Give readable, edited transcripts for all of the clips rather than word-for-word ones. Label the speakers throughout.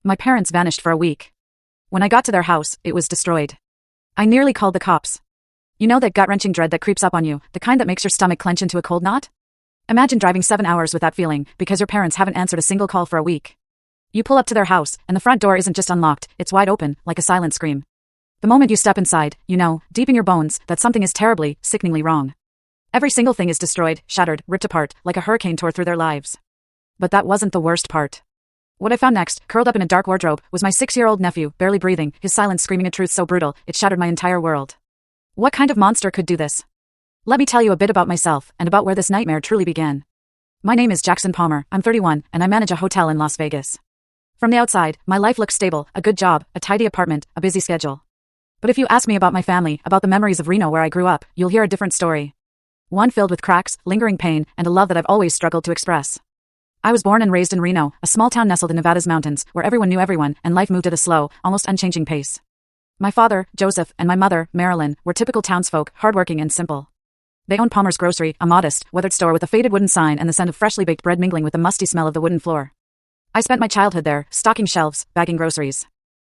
Speaker 1: My parents vanished for a week. When I got to their house, it was destroyed. I nearly called the cops. You know that gut-wrenching dread that creeps up on you, the kind that makes your stomach clench into a cold knot? Imagine driving 7 hours with that feeling, because your parents haven't answered a single call for a week. You pull up to their house, and the front door isn't just unlocked, it's wide open, like a silent scream. The moment you step inside, you know, deep in your bones, that something is terribly, sickeningly wrong. Every single thing is destroyed, shattered, ripped apart, like a hurricane tore through their lives. But that wasn't the worst part. What I found next, curled up in a dark wardrobe, was my 6-year-old nephew, barely breathing, his silence screaming a truth so brutal, it shattered my entire world. What kind of monster could do this? Let me tell you a bit about myself, and about where this nightmare truly began. My name is Jackson Palmer, I'm 31, and I manage a hotel in Las Vegas. From the outside, my life looks stable, a good job, a tidy apartment, a busy schedule. But if you ask me about my family, about the memories of Reno where I grew up, you'll hear a different story. One filled with cracks, lingering pain, and a love that I've always struggled to express. I was born and raised in Reno, a small town nestled in Nevada's mountains, where everyone knew everyone, and life moved at a slow, almost unchanging pace. My father, Joseph, and my mother, Marilyn, were typical townsfolk, hardworking and simple. They owned Palmer's Grocery, a modest, weathered store with a faded wooden sign and the scent of freshly baked bread mingling with the musty smell of the wooden floor. I spent my childhood there, stocking shelves, bagging groceries.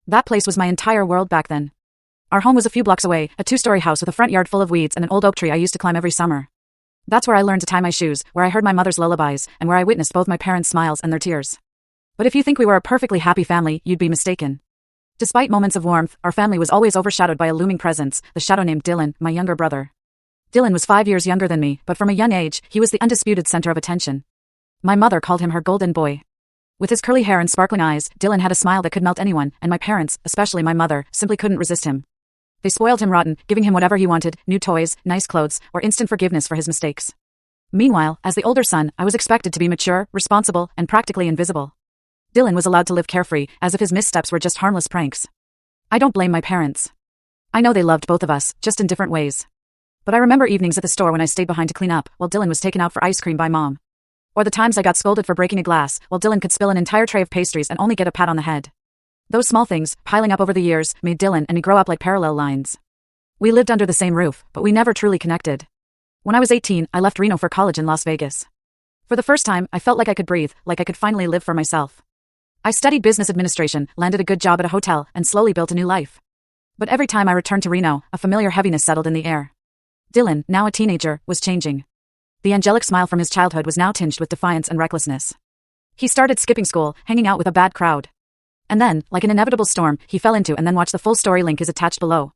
Speaker 1: That place was my entire world back then. Our home was a few blocks away, a 2-story house with a front yard full of weeds and an old oak tree I used to climb every summer. That's where I learned to tie my shoes, where I heard my mother's lullabies, and where I witnessed both my parents' smiles and their tears. But if you think we were a perfectly happy family, you'd be mistaken. Despite moments of warmth, our family was always overshadowed by a looming presence, the shadow named Dylan, my younger brother. Dylan was 5 years younger than me, but from a young age, he was the undisputed center of attention. My mother called him her golden boy. With his curly hair and sparkling eyes, Dylan had a smile that could melt anyone, and my parents, especially my mother, simply couldn't resist him. They spoiled him rotten, giving him whatever he wanted, new toys, nice clothes, or instant forgiveness for his mistakes. Meanwhile, as the older son, I was expected to be mature, responsible, and practically invisible. Dylan was allowed to live carefree, as if his missteps were just harmless pranks. I don't blame my parents. I know they loved both of us, just in different ways. But I remember evenings at the store when I stayed behind to clean up, while Dylan was taken out for ice cream by Mom. Or the times I got scolded for breaking a glass, while Dylan could spill an entire tray of pastries and only get a pat on the head. Those small things, piling up over the years, made Dylan and me grow up like parallel lines. We lived under the same roof, but we never truly connected. When I was 18, I left Reno for college in Las Vegas. For the first time, I felt like I could breathe, like I could finally live for myself. I studied business administration, landed a good job at a hotel, and slowly built a new life. But every time I returned to Reno, a familiar heaviness settled in the air. Dylan, now a teenager, was changing. The angelic smile from his childhood was now tinged with defiance and recklessness. He started skipping school, hanging out with a bad crowd. And then, like an inevitable storm, he fell into and then watched the full story link is attached below.